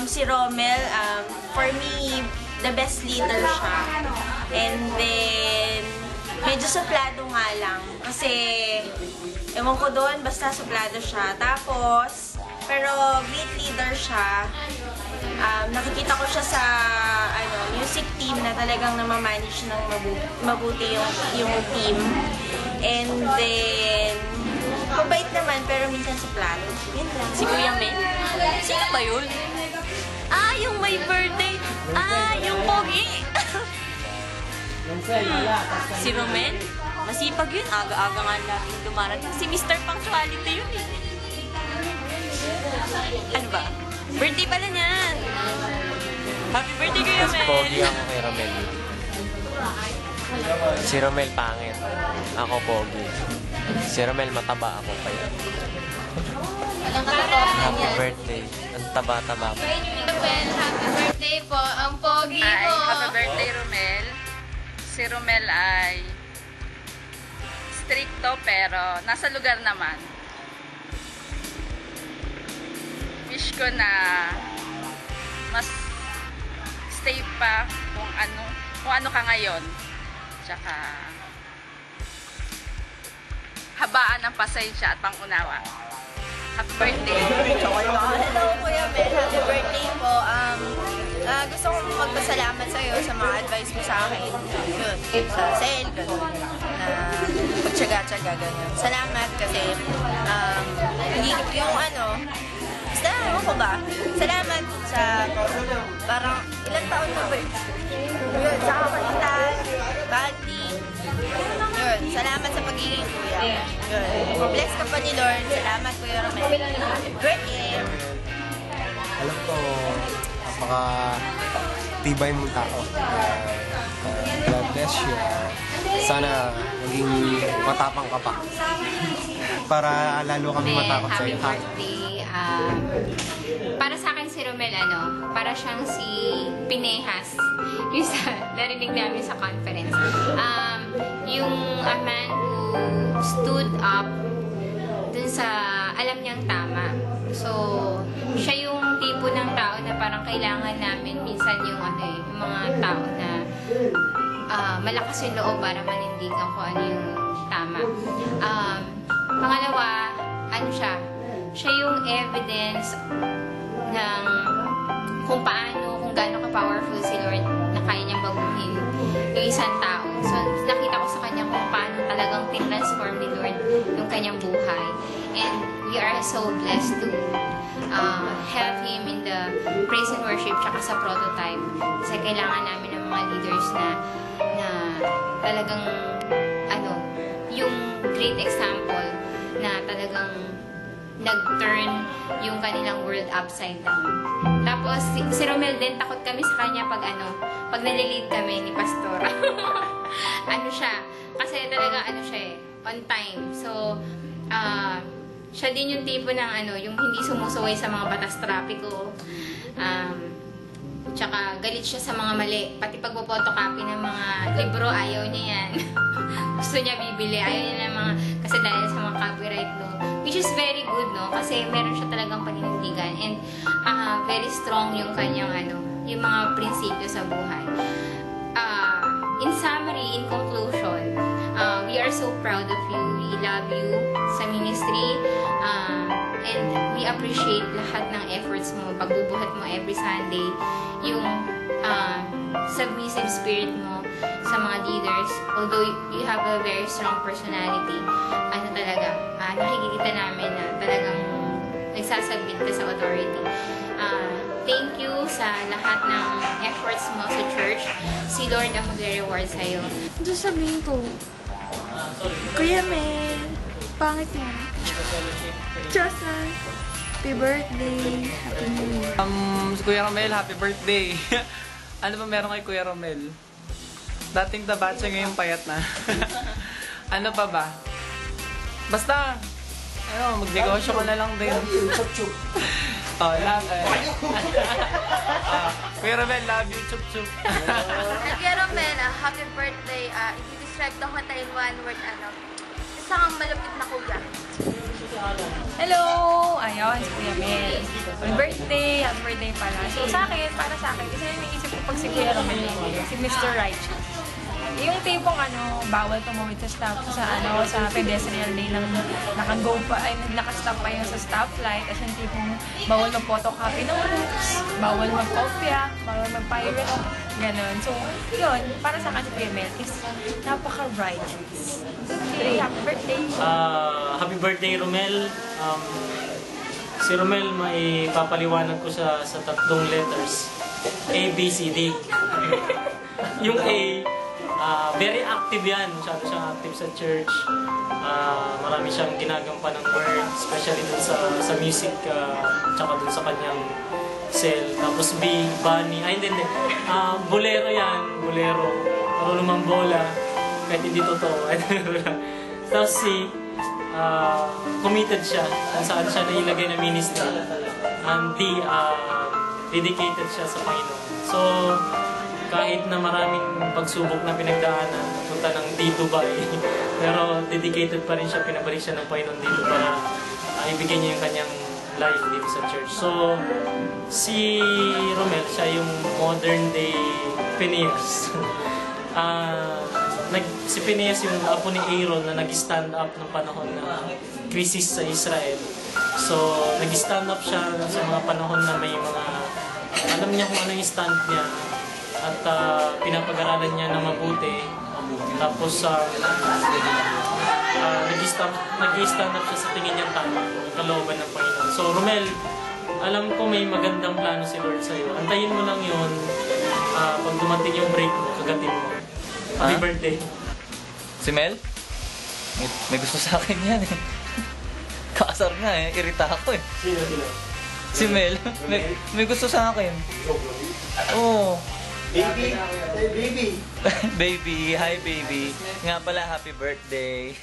Si Romel, for me, the best leader siya. And then, medyo suplado nga lang. Kasi, ewan ko doon, basta suplado siya. Tapos, pero great leader siya. Nakikita ko siya sa music team na talagang namamanage ng mabuti yung team. And then, mabait naman, pero minsan suplado. Yun lang. Si Kuya Mel? Sino ba yun? Ah, yung may birthday. Ah, yung pogi. Si Romel? Masipag yun. Aga-aga nga laging dumarating. Si Mr. Punctuality yun eh. Ano ba? Birthday pala niyan. Happy birthday, Kuya Mel. Mas pogi ako kay Romel. Si Romel pangit. Ako pogi. Si Romel mataba, ako kaya. Happy birthday. Ang taba-taba mo. Happy birthday po. Ang pogi Ay, po. happy birthday, Romel. Si Romel ay stricto pero nasa lugar naman. Wish ko na mas stay pa kung ano ka ngayon. Tsaka habaan ng pasensya at pangunawa. Happy birthday. Hello, Kuya Mel. Happy birthday po. Gusto kong magpasalamat sa'yo sa mga advice mo sa akin. Yun, sa sale, gano'n. Tsaga-tsaga, gano'n. Salamat kasi, yung basta, ano ko ba? Salamat sa, parang, ilang taon na ba yun? Yun, sa kapalitan, bandi. Yun, salamat sa pagiging kuya. Yun, bless ka pa ni Lord. Salamat, Kuya Romel. Birthday! Alam ko, napaka-tibay mong tao. God bless you. Sana maging matapang ka pa. Para lalo kami matakot sa iyo. Happy birthday. Para sa akin si Romel, para siyang si Pinehas. Yung narinig namin sa conference. Yung a man who stood up dun sa alam niyang tama. So, siya yung tipo ng tao na parang kailangan namin minsan yung yung mga tao na malakas yung loob para manindigan ko ano yung tama. Pangalawa, siya yung evidence ng kung gaano ka-powerful si Lord na kaya niyang baguhin yung isang tao. So, nakita ko sa kanya kung paano talagang tin-transform ni Lord yung kanyang buhay. And we are so blessed to have him in the praise and worship tsaka sa prototype. Kasi kailangan namin ng mga leaders na talagang yung great example na talagang nag-turn yung kanilang world upside down. Tapos, si Romel din, takot kami sa kanya pag nalilid kami ni Pastor. Kasi talaga siya on time. So, siya din yung tipo ng yung hindi sumusuway sa mga batas trapiko. Tsaka galit siya sa mga mali. Pati pagpo-photocopy ng mga libro, ayaw niya yan. Gusto niya bibili. Ayaw niya ng mga, kasi dahil sa mga copyright law. Which is very good, no? Kasi meron siya talagang paninindigan. And very strong yung kanyang, yung mga prinsipyo sa buhay. In summary, in conclusion, we are so proud of you. We love you sa ministry. And we appreciate lahat ng efforts mo, pagbubuhat mo every Sunday, yung submissive spirit mo sa mga leaders. Although you have a very strong personality, nakikita namin na talagang nagsasubmit ka sa authority. Thank you sa lahat ng efforts mo sa church. Si Lord ang magre-reward sa'yo. Ito sabihin ko, Kuya Mel, pangit mo. Just happy birthday. Happy New Year. Kuya Romel, happy birthday. Ano ba meron kay Kuya Romel? Dating taba siya, ngayon payat na. Ano pa ba? Basta, magnegosyo ka na lang din. Kuya Romel, love you, chup chup. Kuya Romel, happy birthday. I-describe daw kita in one word, isa kang malapit na kuya. Hello! Ayaw, ngayon, si Kuya Mel. Happy birthday pala. So sa akin, para sa akin, kasi naisip ko pag si Kuya Romel, si Mr. Righteous. Yung tipong bawal tumawid sa sa pedestrian lane lang naka-stop pa yun sa stoplight. At yung tipong bawal mag-photocopy ng books, bawal mag-kopya, bawal mag-pirate, ganon. So, yun, para sa akin si Kuya Mel is napaka-righteous. Okay, happy birthday! Happy birthday, Romel. Si Romel, may papaliwanag ko sa tatlong letters. A, B, C, D. Yung A, very active yan. Masyado siyang active sa church. Marami siyang ginagampan ng word, especially dun sa music, tsaka dun sa kanyang cell. Tapos B, Bunny. Hindi. Bolero yan. Bolero. Marunong mambola. Kahit hindi totoo. Tapos C, committed siya. Kung saan siya nailagay na ministry. And D, dedicated siya sa Panginoon. So, kahit na maraming pagsubok na pinagdaanan, punta ng dito ba pero dedicated pa rin siya, pinabalik siya ng Panginoon dito para ibigay niya yung kanyang life dito sa church. So, si Romel, siya yung modern day Phineas. Si Phineas yung apo ni Aaron na nag-stand up ng panahon na krisis sa Israel. So, nag-stand up siya sa mga panahon na may mga, alam niya kung ano yung stand niya, at pinapag-aralan niya ng mabuti. Tapos nag-stand up siya sa tingin niyang tama, kalooban ng Panginoon. So Romel, alam ko may magandang plano si Lord sa'yo. Antayin mo lang yun. Pag dumating yung break mo, kagatin mo. Happy birthday. Si Mel? May gusto sa akin yan eh. Kaasar nga eh, irita ako eh. Sino? Si Mel, may gusto sa akin. Oo. Baby! Hey, baby! Baby, hi baby. Nga pala, happy birthday.